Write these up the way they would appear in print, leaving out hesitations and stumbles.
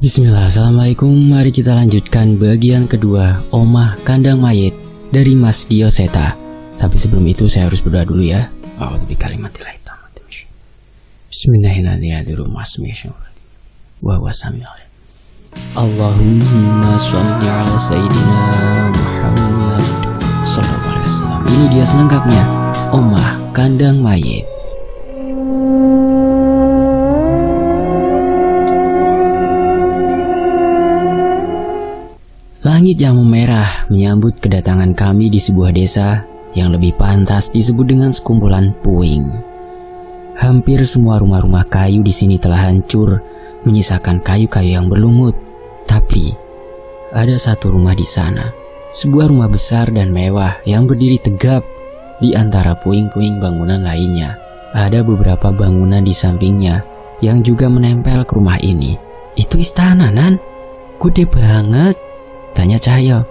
Bismillah, assalamualaikum. Mari kita lanjutkan bagian kedua Omah Kandang Mayit dari Mas Dio Seta. Tapi sebelum itu saya harus berdoa dulu ya. A'udzu bikalimatillahi tammati. Bismillahirrahmanirrahim. Wa wasami'ul alim. Allahumma shalli ala sayyidina Muhammad sallallahu alaihi wasallam. Ini dia selengkapnya Omah Kandang Mayit. Langit yang memerah menyambut kedatangan kami di sebuah desa yang lebih pantas disebut dengan sekumpulan puing. Hampir semua rumah-rumah kayu di sini telah hancur, menyisakan kayu-kayu yang berlumut. Tapi ada satu rumah di sana, sebuah rumah besar dan mewah yang berdiri tegap di antara puing-puing bangunan lainnya. Ada beberapa bangunan di sampingnya yang juga menempel ke rumah ini. Itu istana, Nan. Gede banget. Tanya Cahyo.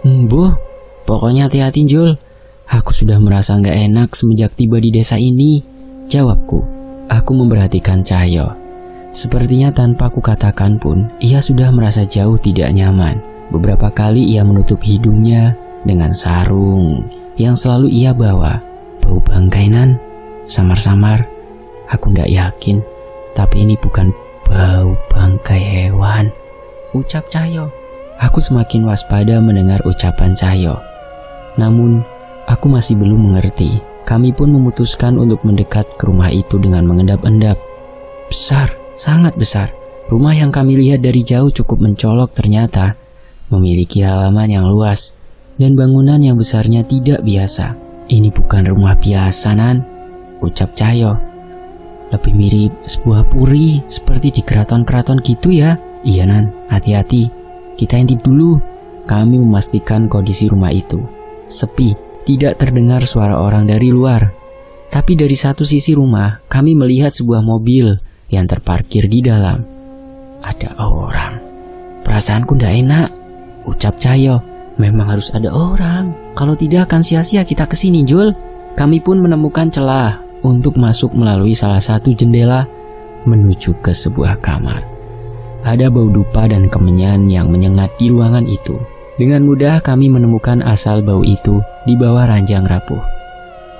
Mbuh, pokoknya hati-hati Jul. Aku sudah merasa gak enak semenjak tiba di desa ini, jawabku. Aku memperhatikan Cahyo. Sepertinya tanpa ku katakan pun, ia sudah merasa jauh tidak nyaman. Beberapa kali ia menutup hidungnya dengan sarung yang selalu ia bawa. Bau bangkai, Nan. Samar-samar. Aku gak yakin, tapi ini bukan bau bangkai hewan, ucap Cahyo. Aku semakin waspada mendengar ucapan Cahyo. Namun, aku masih belum mengerti. Kami pun memutuskan untuk mendekat ke rumah itu dengan mengendap-endap. Besar, sangat besar. Rumah yang kami lihat dari jauh cukup mencolok ternyata. Memiliki halaman yang luas dan bangunan yang besarnya tidak biasa. Ini bukan rumah biasa, Nan, ucap Cahyo. Lebih mirip sebuah puri seperti di keraton-keraton gitu ya. Iya, Nan, hati-hati. Kita intip dulu. Kami memastikan kondisi rumah itu sepi, tidak terdengar suara orang dari luar. Tapi dari satu sisi rumah, kami melihat sebuah mobil yang terparkir di dalam. Ada orang. Perasaanku ndak enak, ucap Cahyo. Memang harus ada orang. Kalau tidak akan sia-sia kita kesini, Jul. Kami pun menemukan celah untuk masuk melalui salah satu jendela menuju ke sebuah kamar. Ada bau dupa dan kemenyan yang menyengat di ruangan itu. Dengan mudah kami menemukan asal bau itu di bawah ranjang rapuh.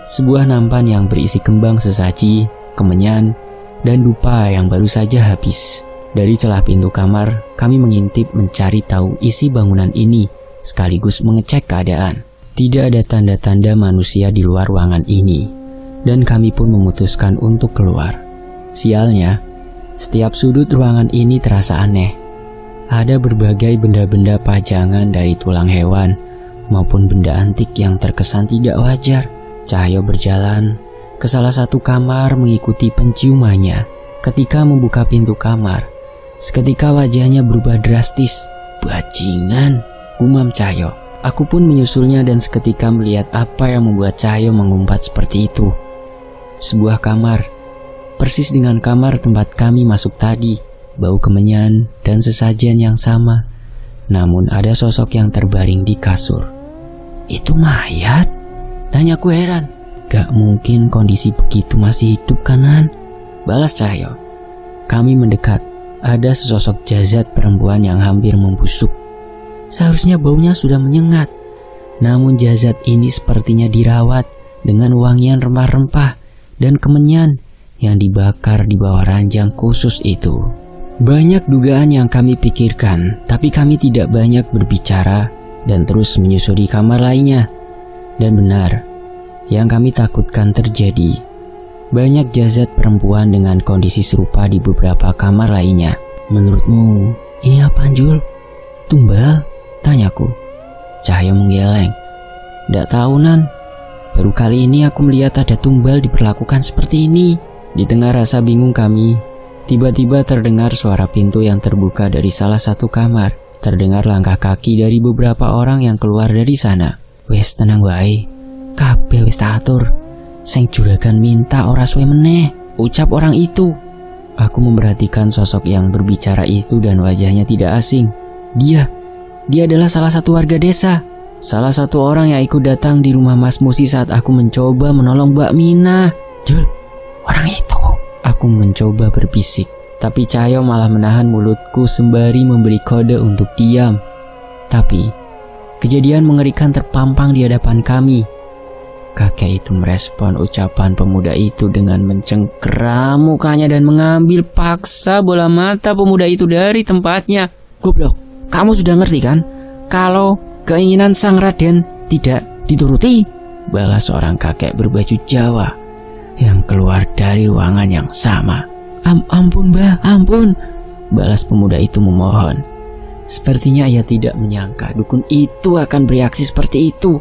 Sebuah nampan yang berisi kembang sesaji, kemenyan, dan dupa yang baru saja habis. Dari celah pintu kamar, kami mengintip mencari tahu isi bangunan ini, sekaligus mengecek keadaan. Tidak ada tanda-tanda manusia di luar ruangan ini, dan kami pun memutuskan untuk keluar. Sialnya, setiap sudut ruangan ini terasa aneh. Ada berbagai benda-benda pajangan dari tulang hewan maupun benda antik yang terkesan tidak wajar. Cahyo berjalan ke salah satu kamar mengikuti penciumannya. Ketika membuka pintu kamar, seketika wajahnya berubah drastis. Bajingan, gumam Cahyo. Aku pun menyusulnya dan seketika melihat apa yang membuat Cahyo mengumpat seperti itu. Sebuah kamar persis dengan kamar tempat kami masuk tadi, bau kemenyan dan sesajen yang sama. Namun ada sosok yang terbaring di kasur. Itu mayat? Tanyaku heran. Gak mungkin kondisi begitu masih hidup kanan, balas Cahyo. Kami mendekat. Ada sesosok jasad perempuan yang hampir membusuk. Seharusnya baunya sudah menyengat. Namun jasad ini sepertinya dirawat dengan wangian rempah-rempah dan kemenyan yang dibakar di bawah ranjang khusus itu. Banyak dugaan yang kami pikirkan, tapi kami tidak banyak berbicara dan terus menyusuri kamar lainnya. Dan benar, yang kami takutkan terjadi. Banyak jasad perempuan dengan kondisi serupa di beberapa kamar lainnya. Menurutmu, ini apa, Jul? Tumbal? Tanyaku. Cahyo menggeleng. Nggak tahu, Nan. Baru kali ini aku melihat ada tumbal diperlakukan seperti ini. Di tengah rasa bingung kami, tiba-tiba terdengar suara pintu yang terbuka dari salah satu kamar. Terdengar langkah kaki dari beberapa orang yang keluar dari sana. Wes tenang wae, kabeh wis atur. Sing juragan minta ora suwe meneh, ucap orang itu. Aku memperhatikan sosok yang berbicara itu dan wajahnya tidak asing. Dia adalah salah satu warga desa. Salah satu orang yang ikut datang di rumah Mas Musi saat aku mencoba menolong Mbak Mina. Jul, orang itu. Aku mencoba berbisik. Tapi Cahyo malah menahan mulutku sembari memberi kode untuk diam. Tapi kejadian mengerikan terpampang di hadapan kami. Kakek itu merespon ucapan pemuda itu dengan mencengkeram mukanya dan mengambil paksa bola mata pemuda itu dari tempatnya. "Goblok, kamu sudah ngerti kan kalau keinginan sang Raden tidak dituruti?" balas seorang kakek berbaju Jawa yang keluar dari ruangan yang sama. Ampun Mbah, ampun," balas pemuda itu memohon. Sepertinya ia tidak menyangka dukun itu akan bereaksi seperti itu.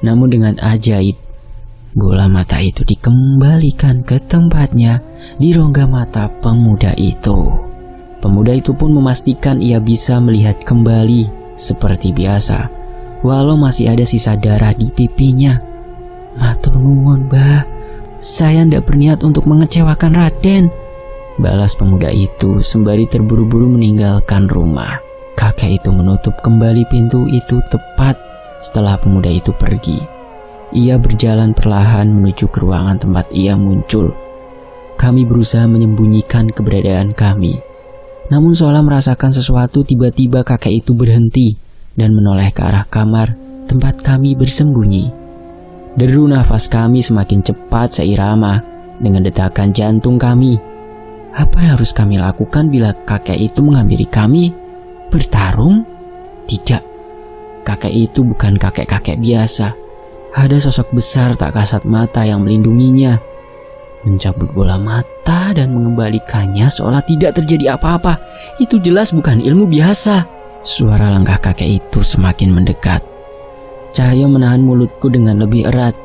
Namun dengan ajaib, bola mata itu dikembalikan ke tempatnya di rongga mata pemuda itu. Pemuda itu pun memastikan ia bisa melihat kembali seperti biasa, walau masih ada sisa darah di pipinya. "Matur nuwun, Mbah. Saya tidak berniat untuk mengecewakan Raden," balas pemuda itu sembari terburu-buru meninggalkan rumah. Kakek itu menutup kembali pintu itu tepat setelah pemuda itu pergi. Ia berjalan perlahan menuju ke ruangan tempat ia muncul. Kami berusaha menyembunyikan keberadaan kami. Namun seolah merasakan sesuatu, tiba-tiba kakek itu berhenti dan menoleh ke arah kamar tempat kami bersembunyi. Deru nafas kami semakin cepat seirama dengan detakan jantung kami. Apa yang harus kami lakukan bila kakek itu menghampiri kami? Bertarung? Tidak. Kakek itu bukan kakek-kakek biasa. Ada sosok besar tak kasat mata yang melindunginya. Mencabut bola mata dan mengembalikannya seolah tidak terjadi apa-apa. Itu jelas bukan ilmu biasa. Suara langkah kakek itu semakin mendekat. Cahyo menahan mulutku dengan lebih erat.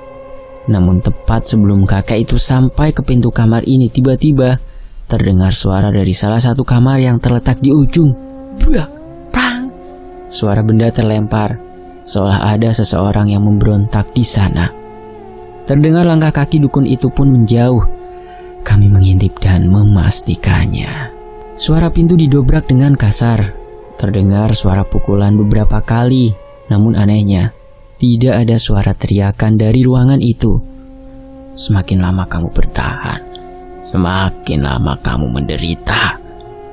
Namun tepat sebelum kakek itu sampai ke pintu kamar ini, tiba-tiba terdengar suara dari salah satu kamar yang terletak di ujung. Brak, prang. Suara benda terlempar, seolah ada seseorang yang memberontak di sana. Terdengar langkah kaki dukun itu pun menjauh. Kami mengintip dan memastikannya. Suara pintu didobrak dengan kasar. Terdengar suara pukulan beberapa kali. Namun anehnya, tidak ada suara teriakan dari ruangan itu. "Semakin lama kamu bertahan, semakin lama kamu menderita,"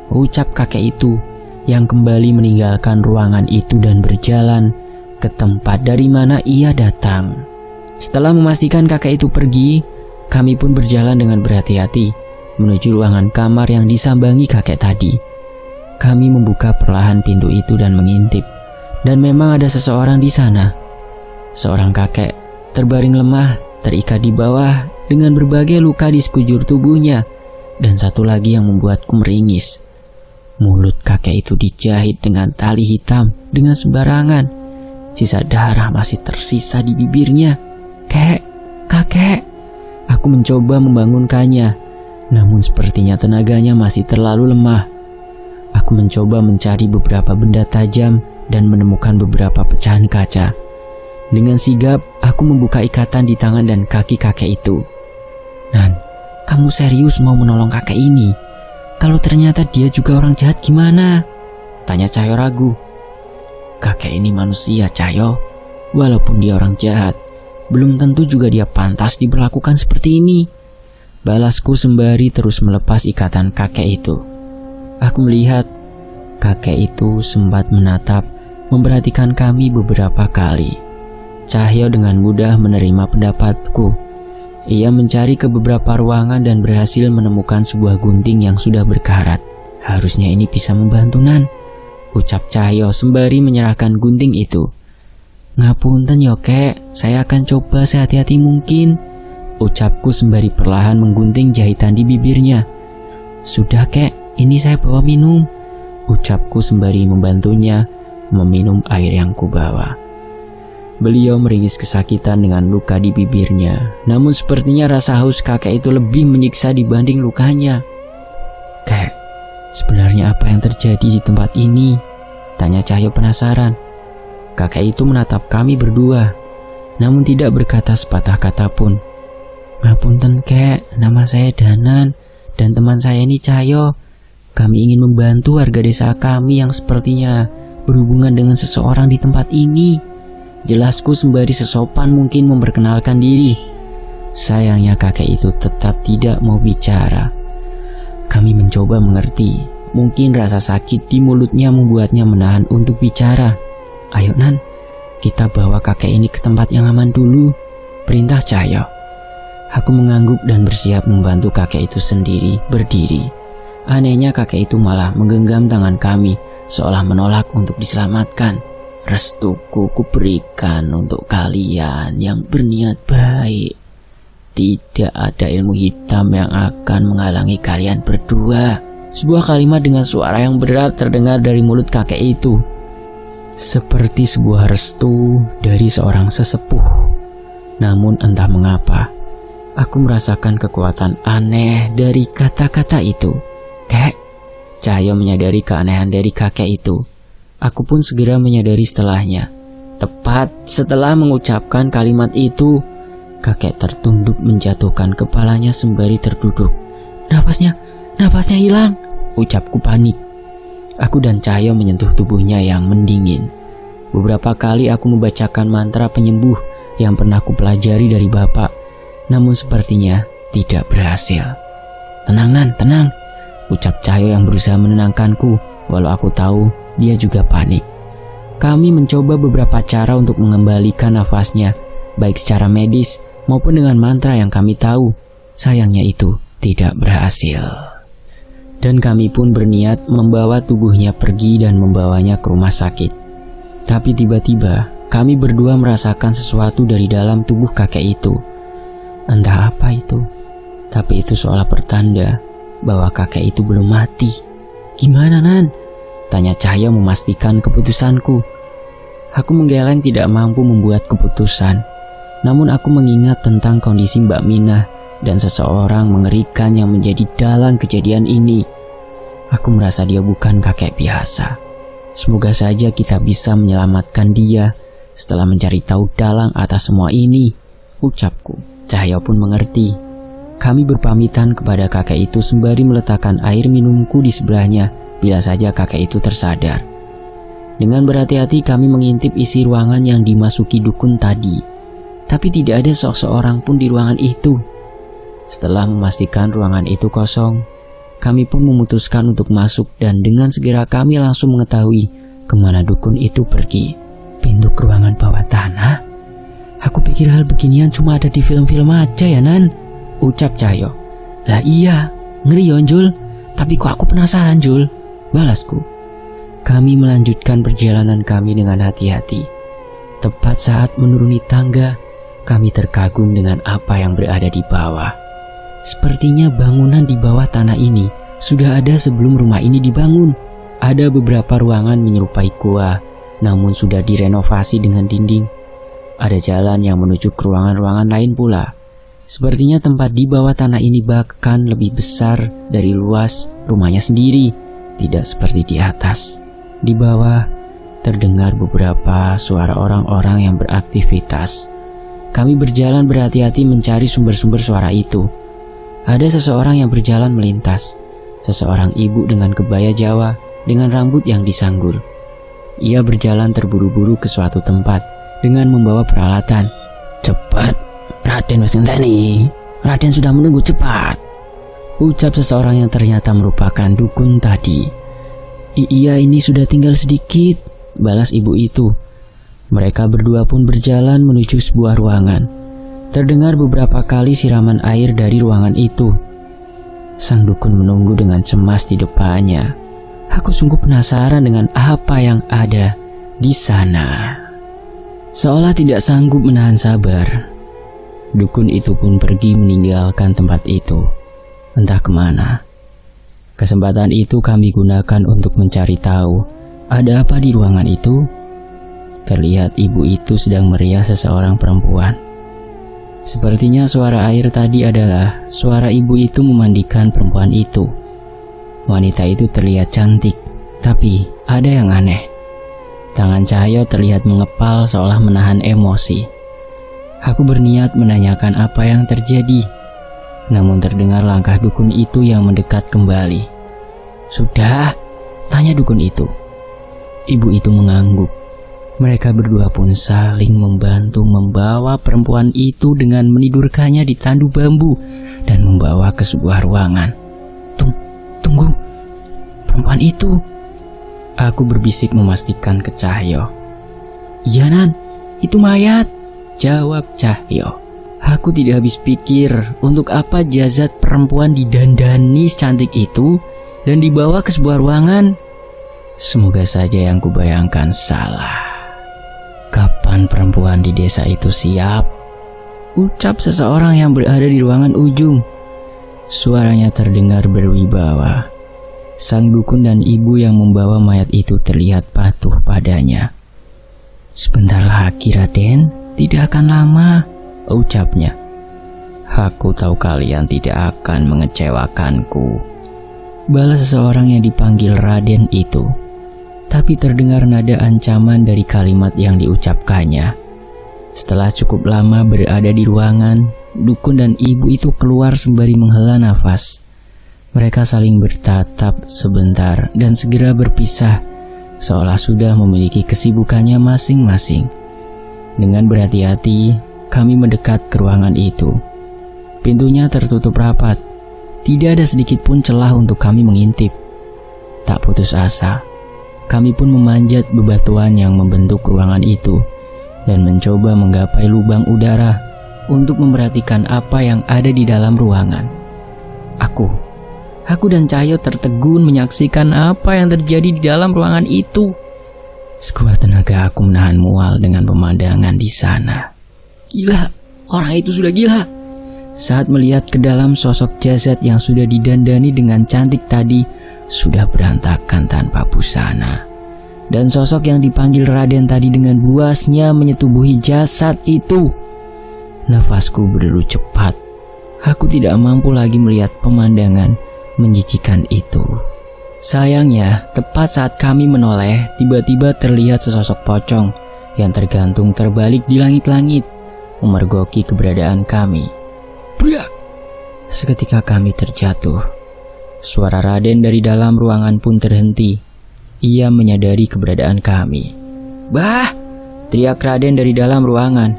ucap kakek itu yang kembali meninggalkan ruangan itu dan berjalan ke tempat dari mana ia datang. Setelah memastikan kakek itu pergi, kami pun berjalan dengan berhati-hati menuju ruangan kamar yang disambangi kakek tadi. Kami membuka perlahan pintu itu dan mengintip, dan memang ada seseorang di sana. Seorang kakek terbaring lemah, terikat di bawah dengan berbagai luka di sekujur tubuhnya, dan satu lagi yang membuatku meringis. Mulut kakek itu dijahit dengan tali hitam dengan sembarangan. Sisa darah masih tersisa di bibirnya. Kakek. Aku mencoba membangunkannya, namun sepertinya tenaganya masih terlalu lemah. Aku mencoba mencari beberapa benda tajam dan menemukan beberapa pecahan kaca. Dengan sigap, aku membuka ikatan di tangan dan kaki kakek itu. "Nan, kamu serius mau menolong kakek ini? Kalau ternyata dia juga orang jahat gimana?" tanya Cahyo ragu. "Kakek ini manusia, Cahyo. Walaupun dia orang jahat, belum tentu juga dia pantas diperlakukan seperti ini," balasku sembari terus melepas ikatan kakek itu. Aku melihat kakek itu sempat menatap, memperhatikan kami beberapa kali. Cahyo dengan mudah menerima pendapatku. Ia mencari ke beberapa ruangan dan berhasil menemukan sebuah gunting yang sudah berkarat. "Harusnya ini bisa membantu, Nan," ucap Cahyo sembari menyerahkan gunting itu. "Ngapunten yo kek, saya akan coba sehati-hati mungkin," ucapku sembari perlahan menggunting jahitan di bibirnya. "Sudah kek, ini saya bawa minum," ucapku sembari membantunya meminum air yang kubawa. Beliau meringis kesakitan dengan luka di bibirnya, namun sepertinya rasa haus kakek itu lebih menyiksa dibanding lukanya. "Kek, sebenarnya apa yang terjadi di tempat ini?" tanya Cahyo penasaran. Kakek itu menatap kami berdua, namun tidak berkata sepatah kata pun. "Ngapunten kek, nama saya Danan, dan teman saya ini Cahyo. Kami ingin membantu warga desa kami yang sepertinya berhubungan dengan seseorang di tempat ini," jelasku sembari sesopan mungkin memperkenalkan diri. Sayangnya kakek itu tetap tidak mau bicara. Kami mencoba mengerti. Mungkin rasa sakit di mulutnya membuatnya menahan untuk bicara. "Ayo Nan, kita bawa kakek ini ke tempat yang aman dulu," perintah Cahyo. Aku mengangguk dan bersiap membantu kakek itu sendiri berdiri. Anehnya kakek itu malah menggenggam tangan kami, seolah menolak untuk diselamatkan. "Restuku kuberikan untuk kalian yang berniat baik. Tidak ada ilmu hitam yang akan menghalangi kalian berdua." Sebuah kalimat dengan suara yang berat terdengar dari mulut kakek itu. Seperti sebuah restu dari seorang sesepuh. Namun entah mengapa, aku merasakan kekuatan aneh dari kata-kata itu. "Kek," Cahyo menyadari keanehan dari kakek itu. Aku pun segera menyadari setelahnya. Tepat setelah mengucapkan kalimat itu, kakek tertunduk menjatuhkan kepalanya sembari terduduk. Napasnya hilang," ucapku panik. Aku dan Cahyo menyentuh tubuhnya yang mendingin. Beberapa kali aku membacakan mantra penyembuh yang pernah aku pelajari dari bapak, namun sepertinya tidak berhasil. "Tenang Nan, tenang," ucap Cahyo yang berusaha menenangkanku, walau aku tahu dia juga panik. Kami mencoba beberapa cara untuk mengembalikan nafasnya, baik secara medis maupun dengan mantra yang kami tahu. Sayangnya itu tidak berhasil. Dan kami pun berniat membawa tubuhnya pergi dan membawanya ke rumah sakit. Tapi tiba-tiba kami berdua merasakan sesuatu dari dalam tubuh kakek itu. Entah apa itu, tapi itu seolah pertanda bahwa kakek itu belum mati. "Gimana Nan?" tanya Cahyo memastikan keputusanku. Aku menggeleng tidak mampu membuat keputusan. Namun aku mengingat tentang kondisi Mbak Mina dan seseorang mengerikan yang menjadi dalang kejadian ini. Aku merasa dia bukan kakek biasa. Semoga saja kita bisa menyelamatkan dia setelah mencari tahu dalang atas semua ini, ucapku. Cahyo pun mengerti. Kami berpamitan kepada kakek itu sembari meletakkan air minumku di sebelahnya bila saja kakek itu tersadar. Dengan berhati-hati kami mengintip isi ruangan yang dimasuki dukun tadi. Tapi tidak ada seorang pun di ruangan itu. Setelah memastikan ruangan itu kosong, kami pun memutuskan untuk masuk dan dengan segera kami langsung mengetahui kemana dukun itu pergi. Pintu ke ruangan bawah tanah? Aku pikir hal beginian cuma ada di film-film aja ya Nan, ucap Cahyo. Lah iya, ngeri ya Jul, tapi kok aku penasaran Jul, balasku. Kami melanjutkan perjalanan kami dengan hati-hati. Tepat saat menuruni tangga, kami terkagum dengan apa yang berada di bawah. Sepertinya bangunan di bawah tanah ini sudah ada sebelum rumah ini dibangun. Ada beberapa ruangan menyerupai gua, namun sudah direnovasi dengan dinding. Ada jalan yang menuju ke ruangan-ruangan lain pula. Sepertinya tempat di bawah tanah ini bahkan lebih besar dari luas rumahnya sendiri, tidak seperti di atas. Di bawah terdengar beberapa suara orang-orang yang beraktivitas. Kami berjalan berhati-hati mencari sumber-sumber suara itu. Ada seseorang yang berjalan melintas. Seseorang ibu dengan kebaya Jawa dengan rambut yang disanggul. Ia berjalan terburu-buru ke suatu tempat dengan membawa peralatan. Cepat, Raden wis ngenteni. Raden sudah menunggu, cepat, ucap seseorang yang ternyata merupakan dukun tadi. Iya, ini sudah tinggal sedikit, balas ibu itu. Mereka berdua pun berjalan menuju sebuah ruangan. Terdengar beberapa kali siraman air dari ruangan itu. Sang dukun menunggu dengan cemas di depannya. Aku sungguh penasaran dengan apa yang ada di sana. Seolah tidak sanggup menahan sabar, dukun itu pun pergi meninggalkan tempat itu. Entah kemana. Kesempatan itu kami gunakan untuk mencari tahu ada apa di ruangan itu. Terlihat ibu itu sedang merias seseorang perempuan. Sepertinya suara air tadi adalah suara ibu itu memandikan perempuan itu. Wanita itu terlihat cantik, tapi ada yang aneh. Tangan Cahyo terlihat mengepal seolah menahan emosi. Aku berniat menanyakan apa yang terjadi, namun terdengar langkah dukun itu yang mendekat kembali. Sudah, tanya dukun itu. Ibu itu mengangguk. Mereka berdua pun saling membantu membawa perempuan itu dengan menidurkannya di tandu bambu dan membawa ke sebuah ruangan. Tunggu, perempuan itu. Aku berbisik memastikan ke Cahyo. Iya Nan, itu mayat, jawab Cahyo. Aku tidak habis pikir untuk apa jasad perempuan didandani secantik itu dan dibawa ke sebuah ruangan. Semoga saja yang kubayangkan salah. Kapan perempuan di desa itu siap? Ucap seseorang yang berada di ruangan ujung. Suaranya terdengar berwibawa. Sang dukun dan ibu yang membawa mayat itu terlihat patuh padanya. Sebentar lagi Raden, tidak akan lama, ucapnya. Aku tahu kalian tidak akan mengecewakanku, balas seseorang yang dipanggil Raden itu. Tapi terdengar nada ancaman dari kalimat yang diucapkannya. Setelah cukup lama berada di ruangan, dukun dan ibu itu keluar sembari menghela nafas. Mereka saling bertatap sebentar dan segera berpisah, seolah sudah memiliki kesibukannya masing-masing. Dengan berhati-hati, kami mendekat ke ruangan itu. Pintunya tertutup rapat. Tidak ada sedikit pun celah untuk kami mengintip. Tak putus asa, kami pun memanjat bebatuan yang membentuk ruangan itu dan mencoba menggapai lubang udara untuk memperhatikan apa yang ada di dalam ruangan. Aku dan Cahyo tertegun menyaksikan apa yang terjadi di dalam ruangan itu. Sekuat tenaga aku menahan mual dengan pemandangan di sana. Gila, orang itu sudah gila. Saat melihat ke dalam sosok jasad yang sudah didandani dengan cantik tadi sudah berantakan tanpa busana. Dan sosok yang dipanggil Raden tadi dengan buasnya menyetubuhi jasad itu. Nafasku berderu cepat. Aku tidak mampu lagi melihat pemandangan menjijikan itu. Sayangnya, tepat saat kami menoleh, tiba-tiba terlihat sesosok pocong yang tergantung terbalik di langit-langit, memergoki keberadaan kami. Bria! Seketika kami terjatuh. Suara Raden dari dalam ruangan pun terhenti. Ia menyadari keberadaan kami. Bah! Teriak Raden dari dalam ruangan.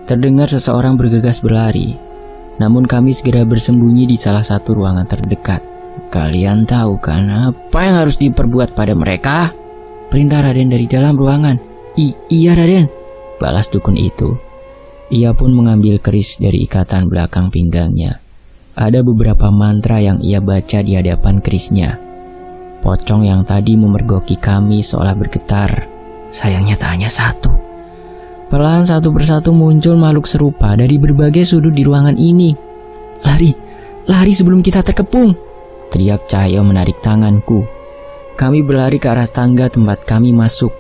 Terdengar seseorang bergegas berlari. Namun kami segera bersembunyi di salah satu ruangan terdekat. Kalian tahu kan apa yang harus diperbuat pada mereka? Perintah Raden dari dalam ruangan. Iya Raden, balas dukun itu. Ia pun mengambil keris dari ikatan belakang pinggangnya. Ada beberapa mantra yang ia baca di hadapan kerisnya. Pocong yang tadi memergoki kami seolah bergetar. Sayangnya tak hanya satu. Perlahan satu persatu muncul makhluk serupa dari berbagai sudut di ruangan ini. Lari sebelum kita terkepung, teriak Cahyo menarik tanganku. Kami berlari ke arah tangga tempat kami masuk.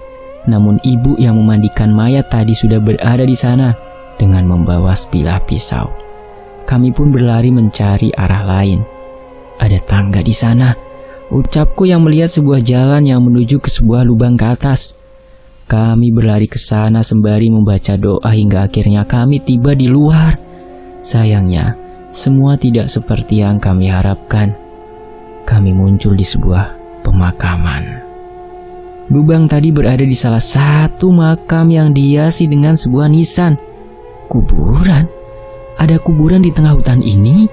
Namun ibu yang memandikan mayat tadi sudah berada di sana dengan membawa sebilah pisau. Kami pun berlari mencari arah lain. Ada tangga di sana, ucapku yang melihat sebuah jalan yang menuju ke sebuah lubang ke atas. Kami berlari ke sana sembari membaca doa hingga akhirnya kami tiba di luar. Sayangnya, semua tidak seperti yang kami harapkan. Kami muncul di sebuah pemakaman. Lubang tadi berada di salah satu makam yang dihiasi dengan sebuah nisan. Kuburan? Ada kuburan di tengah hutan ini?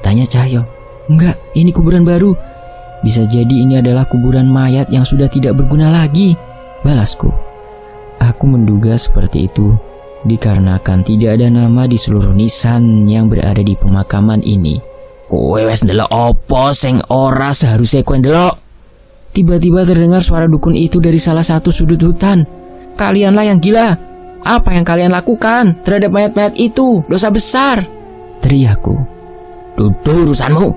Tanya Cahyo. Enggak, ini kuburan baru. Bisa jadi ini adalah kuburan mayat yang sudah tidak berguna lagi, balasku. Aku menduga seperti itu dikarenakan tidak ada nama di seluruh nisan yang berada di pemakaman ini. Kowe wes ndelok opo sing ora seharusnya kowe ndelok? Tiba-tiba terdengar suara dukun itu dari salah satu sudut hutan. Kalianlah yang gila. Apa yang kalian lakukan terhadap mayat-mayat itu? Dosa besar, teriakku. Itu urusanmu,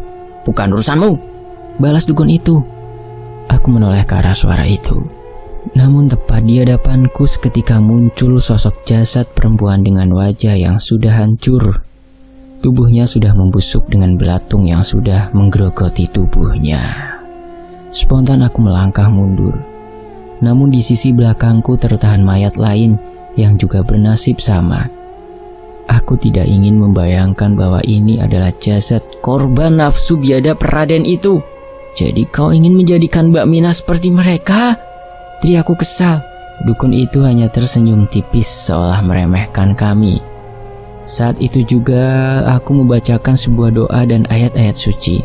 bukan urusanmu, balas dukun itu. Aku menoleh ke arah suara itu. Namun tepat di hadapanku seketika muncul sosok jasad perempuan dengan wajah yang sudah hancur. Tubuhnya sudah membusuk dengan belatung yang sudah menggerogoti tubuhnya. Spontan aku melangkah mundur. Namun di sisi belakangku tertahan mayat lain yang juga bernasib sama. Aku tidak ingin membayangkan bahwa ini adalah jasad korban nafsu biadab Raden itu. Jadi kau ingin menjadikan Mbak Mina seperti mereka? Teriakku kesal. Dukun itu hanya tersenyum tipis seolah meremehkan kami. Saat itu juga aku membacakan sebuah doa dan ayat-ayat suci.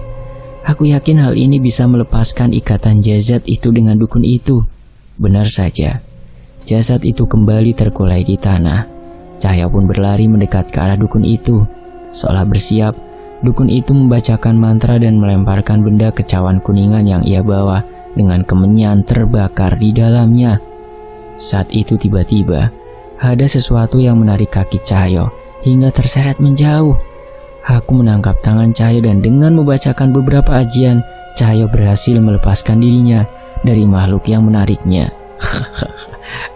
Aku yakin hal ini bisa melepaskan ikatan jasad itu dengan dukun itu. Benar saja. Jasad itu kembali terkulai di tanah. Cahyo pun berlari mendekat ke arah dukun itu. Seolah bersiap, dukun itu membacakan mantra dan melemparkan benda kecawan kuningan yang ia bawa dengan kemenyan terbakar di dalamnya. Saat itu tiba-tiba ada sesuatu yang menarik kaki Cahyo hingga terseret menjauh. Aku menangkap tangan Cahyo dan dengan membacakan beberapa ajian, Cahyo berhasil melepaskan dirinya dari makhluk yang menariknya.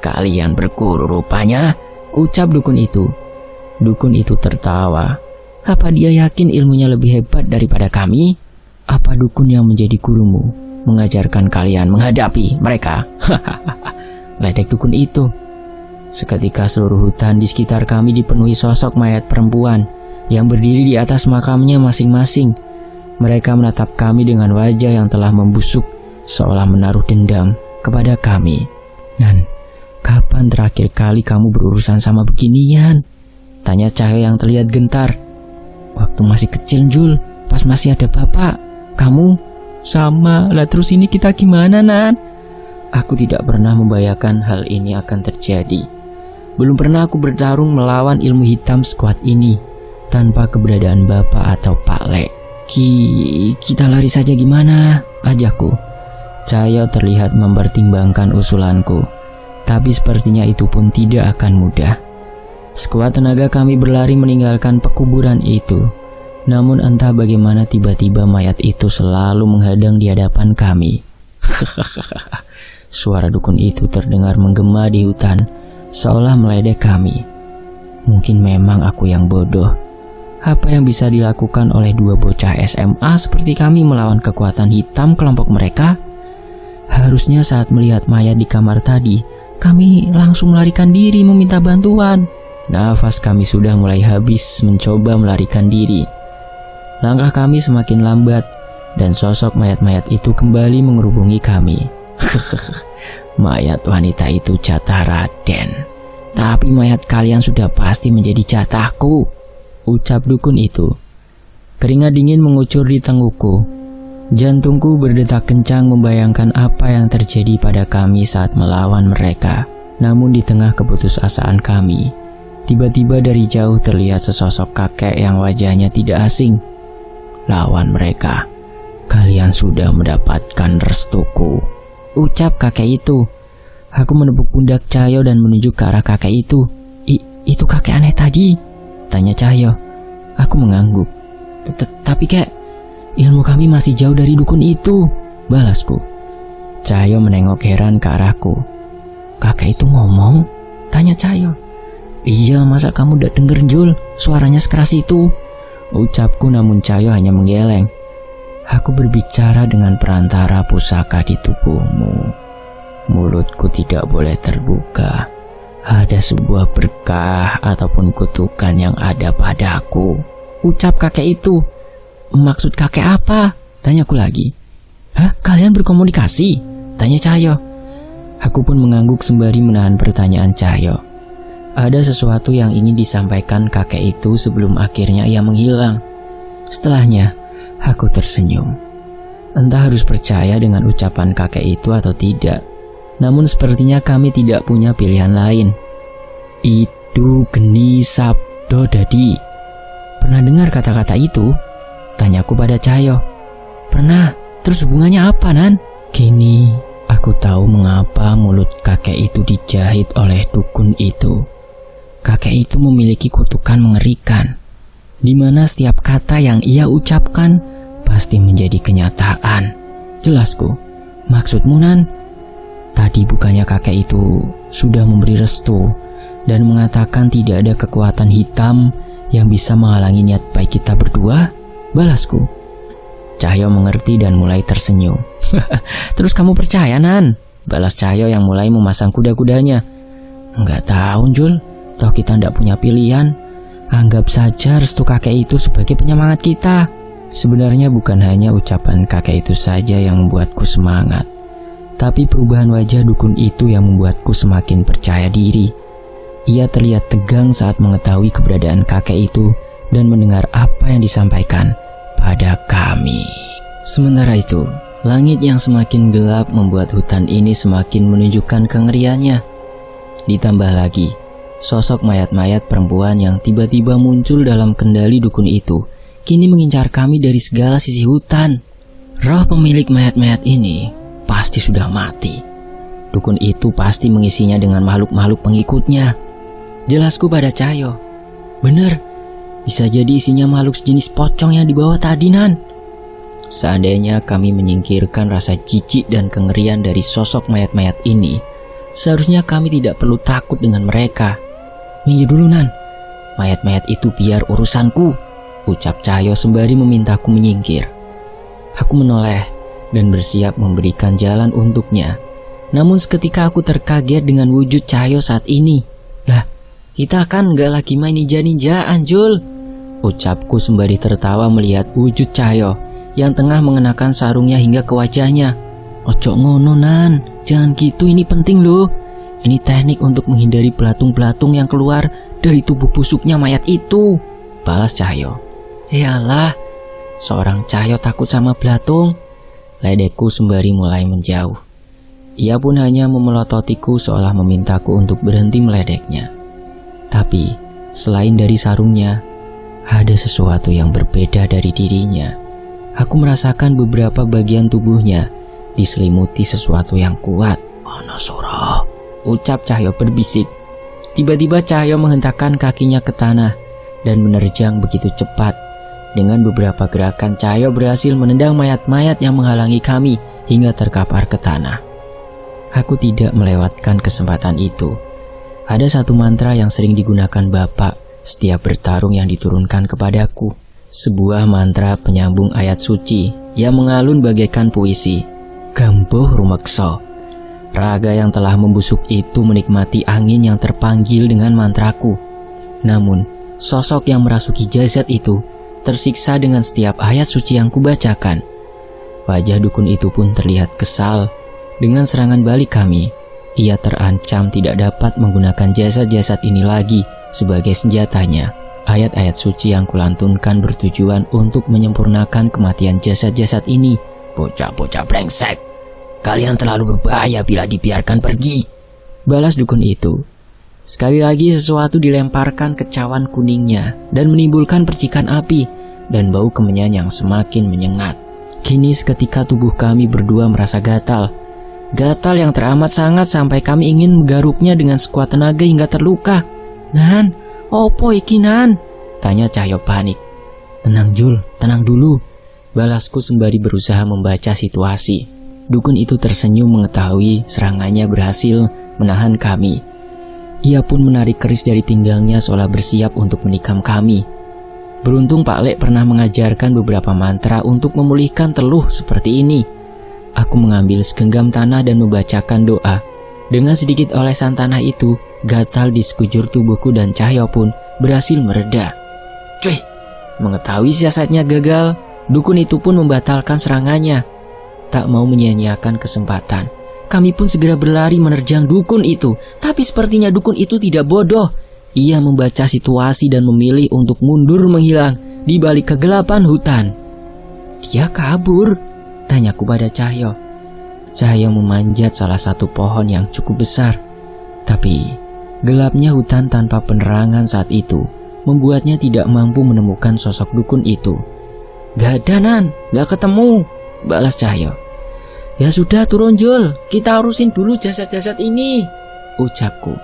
"Kalian berguru rupanya," ucap dukun itu. Dukun itu tertawa. Apa dia yakin ilmunya lebih hebat daripada kami? Apa dukun yang menjadi gurumu mengajarkan kalian menghadapi mereka? Ledek dukun itu. Seketika seluruh hutan di sekitar kami dipenuhi sosok mayat perempuan yang berdiri di atas makamnya masing-masing. Mereka menatap kami dengan wajah yang telah membusuk, seolah menaruh dendam kepada kami. "Nan, kapan terakhir kali kamu berurusan sama beginian?" tanya Cahyo yang terlihat gentar. "Waktu masih kecil, Jul, pas masih ada bapak." "Kamu?" "Sama, lah terus ini kita gimana, Nan?" Aku tidak pernah membayangkan hal ini akan terjadi. Belum pernah aku bertarung melawan ilmu hitam sekuat ini tanpa keberadaan bapak atau Pak Lek. Kita lari saja gimana?" ajakku. Cahyo terlihat mempertimbangkan usulanku, tapi sepertinya itu pun tidak akan mudah. Sekuat tenaga kami berlari meninggalkan pekuburan itu. Namun entah bagaimana tiba-tiba mayat itu selalu menghadang di hadapan kami. Suara dukun itu terdengar menggema di hutan, seolah meledek kami. Mungkin memang aku yang bodoh. Apa yang bisa dilakukan oleh dua bocah SMA seperti kami melawan kekuatan hitam kelompok mereka? Harusnya saat melihat mayat di kamar tadi, kami langsung melarikan diri meminta bantuan. Nafas kami sudah mulai habis mencoba melarikan diri. Langkah kami semakin lambat dan sosok mayat-mayat itu kembali mengerubungi kami. Mayat wanita itu jatah Raden, tapi mayat kalian sudah pasti menjadi jatahku, ucap dukun itu. Keringat dingin mengucur di tengkukku. Jantungku berdetak kencang membayangkan apa yang terjadi pada kami saat melawan mereka. Namun di tengah keputusasaan kami, tiba-tiba dari jauh terlihat sesosok kakek yang wajahnya tidak asing. "Lawan mereka, kalian sudah mendapatkan restuku," ucap kakek itu. Aku menepuk pundak Cahyo dan menunjuk ke arah kakek itu. Itu kakek aneh tadi?" tanya Cahyo. Aku mengangguk. Tapi kek, ilmu kami masih jauh dari dukun itu," balasku. Cahyo menengok heran ke arahku. "Kakek itu ngomong?" tanya Cahyo. "Iya, masa kamu udah denger, Jul? Suaranya sekeras itu," ucapku, namun Cahyo hanya menggeleng. "Aku berbicara dengan perantara pusaka di tubuhmu. Mulutku tidak boleh terbuka. Ada sebuah berkah ataupun kutukan yang ada padaku," ucap kakek itu. "Maksud kakek apa?" tanyaku lagi. "Hah, kalian berkomunikasi?" tanya Cahyo. Aku pun mengangguk sembari menahan pertanyaan Cahyo. Ada sesuatu yang ingin disampaikan kakek itu sebelum akhirnya ia menghilang. Setelahnya, aku tersenyum. Entah harus percaya dengan ucapan kakek itu atau tidak. Namun sepertinya kami tidak punya pilihan lain. "Itu geni sabdo dadi. Pernah dengar kata-kata itu?" tanyaku pada Cahyo. "Pernah. Terus hubungannya apa, Nan?" "Gini, aku tahu mengapa mulut kakek itu dijahit oleh dukun itu. Kakek itu memiliki kutukan mengerikan, di mana setiap kata yang ia ucapkan pasti menjadi kenyataan." "Jelasku. Maksudmu, Nan?" "Tadi bukannya kakek itu sudah memberi restu dan mengatakan tidak ada kekuatan hitam yang bisa menghalangi niat baik kita berdua?" balasku. Cahyo mengerti dan mulai tersenyum. "Terus kamu percaya, Nan?" balas Cahyo yang mulai memasang kuda-kudanya. "Enggak tahu, Jul. Toh kita tidak punya pilihan. Anggap saja restu kakek itu sebagai penyemangat kita." Sebenarnya bukan hanya ucapan kakek itu saja yang membuatku semangat, tapi perubahan wajah dukun itu yang membuatku semakin percaya diri. Ia terlihat tegang saat mengetahui keberadaan kakek itu dan mendengar apa yang disampaikan pada kami. Sementara itu, langit yang semakin gelap membuat hutan ini semakin menunjukkan kengeriannya. Ditambah lagi, sosok mayat-mayat perempuan yang tiba-tiba muncul dalam kendali dukun itu kini mengincar kami dari segala sisi hutan. Roh pemilik mayat-mayat ini pasti sudah mati. Dukun itu pasti mengisinya dengan makhluk-makhluk pengikutnya. Jelasku pada Cahyo. Bener, bisa jadi isinya makhluk sejenis pocong yang dibawa tadi, Nan. Seandainya kami menyingkirkan rasa jijik dan kengerian dari sosok mayat-mayat ini, seharusnya kami tidak perlu takut dengan mereka. Minggir dulu, Nan. Mayat-mayat itu biar urusanku, ucap Cahyo sembari memintaku menyingkir. Aku menoleh dan bersiap memberikan jalan untuknya. Namun seketika aku terkaget dengan wujud Cahyo saat ini. Lah, kita kan gak lagi main ninja-ninjaan, Jul, ucapku sembari tertawa melihat wujud Cahyo yang tengah mengenakan sarungnya hingga ke wajahnya. Ojo ngono, Nan, jangan gitu, ini penting loh. Ini teknik untuk menghindari belatung-belatung yang keluar dari tubuh busuknya mayat itu, balas Cahyo. Yalah, seorang Cahyo takut sama belatung, ledekku sembari mulai menjauh. Ia pun hanya memelototiku seolah memintaku untuk berhenti meledeknya. Tapi, selain dari sarungnya, ada sesuatu yang berbeda dari dirinya. Aku merasakan beberapa bagian tubuhnya diselimuti sesuatu yang kuat. Ono sura, ucap Cahyo berbisik. Tiba-tiba Cahyo menghentakkan kakinya ke tanah dan menerjang begitu cepat. Dengan beberapa gerakan, Cahyo berhasil menendang mayat-mayat yang menghalangi kami hingga terkapar ke tanah. Aku tidak melewatkan kesempatan itu. Ada satu mantra yang sering digunakan Bapak setiap bertarung yang diturunkan kepadaku. Sebuah mantra penyambung ayat suci yang mengalun bagaikan puisi. Gambuh rumekso. Raga yang telah membusuk itu menikmati angin yang terpanggil dengan mantraku. Namun, sosok yang merasuki jasad itu tersiksa dengan setiap ayat suci yang kubacakan. Wajah dukun itu pun terlihat kesal. Dengan serangan balik kami, ia terancam tidak dapat menggunakan jasad-jasad ini lagi sebagai senjatanya. Ayat-ayat suci yang kulantunkan bertujuan untuk menyempurnakan kematian jasad-jasad ini. Bocah-bocah brengsek, kalian terlalu berbahaya bila dibiarkan pergi, balas dukun itu. Sekali lagi sesuatu dilemparkan ke cawan kuningnya dan menimbulkan percikan api dan bau kemenyan yang semakin menyengat. Kini seketika tubuh kami berdua merasa gatal. Gatal yang teramat sangat sampai kami ingin menggaruknya dengan sekuat tenaga hingga terluka. Nan, opo iki, Nan? Tanya Cahyo panik. Tenang, Jul, tenang dulu, balasku sembari berusaha membaca situasi. Dukun itu tersenyum mengetahui serangannya berhasil menahan kami. Ia pun menarik keris dari pinggangnya seolah bersiap untuk menikam kami. Beruntung Pak Lek pernah mengajarkan beberapa mantra untuk memulihkan teluh seperti ini. Aku mengambil segenggam tanah dan membacakan doa. Dengan sedikit olesan tanah itu, gatal di sekujur tubuhku dan Cahyo pun berhasil mereda. Cuy, mengetahui siasatnya gagal, dukun itu pun membatalkan serangannya. Tak mau menyia-nyiakan kesempatan, kami pun segera berlari menerjang dukun itu. Tapi sepertinya dukun itu tidak bodoh. Ia membaca situasi dan memilih untuk mundur menghilang di balik kegelapan hutan. Dia kabur, tanyaku pada Cahyo. Cahyo memanjat salah satu pohon yang cukup besar. Tapi gelapnya hutan tanpa penerangan saat itu membuatnya tidak mampu menemukan sosok dukun itu. Gak ada, Nan, gak ketemu, balas Cahyo. Ya sudah, turun, Jul, kita urusin dulu jasad-jasad ini, ucapku.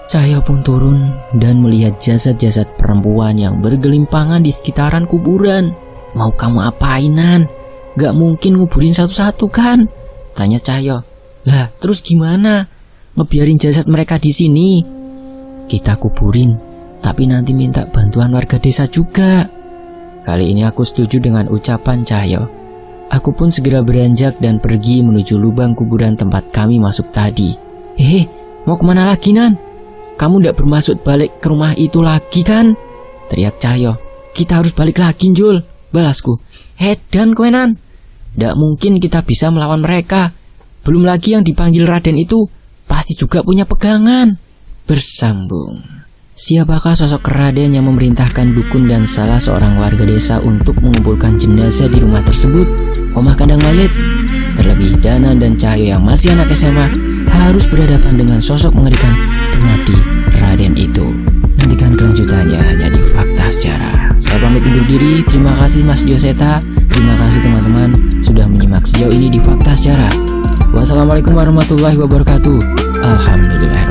Cahyo pun turun dan melihat jasad-jasad perempuan yang bergelimpangan di sekitaran kuburan. Mau kamu apain, Nan? Gak mungkin nguburin satu-satu kan? Tanya Cahyo. Lah, terus gimana? Ngebiarin jasad mereka di sini? Kita kuburin, tapi nanti minta bantuan warga desa juga. Kali ini aku setuju dengan ucapan Cahyo. Aku pun segera beranjak dan pergi menuju lubang kuburan tempat kami masuk tadi. Mau kemana lagi, Nan? Kamu ndak bermaksud balik ke rumah itu lagi kan? Teriak Cahyo. Kita harus balik lagi, Jul, balasku. Dan kowe, Nan, ndak mungkin kita bisa melawan mereka. Belum lagi yang dipanggil Raden itu pasti juga punya pegangan. Bersambung. Siapakah sosok Raden yang memerintahkan dukun dan salah seorang warga desa untuk mengumpulkan jenazah di rumah tersebut? Omah kandang mayat. Terlebih Dana dan Cahyo yang masih anak SMA harus berhadapan dengan sosok mengerikan Pengabdi Raden itu. Nantikan kelanjutannya hanya di Fakta Sejarah. Saya pamit undur diri. Terima kasih Mas Dioseta. Terima kasih teman-teman sudah menyimak sejauh ini di Fakta Sejarah. Wassalamualaikum warahmatullahi wabarakatuh. Alhamdulillah.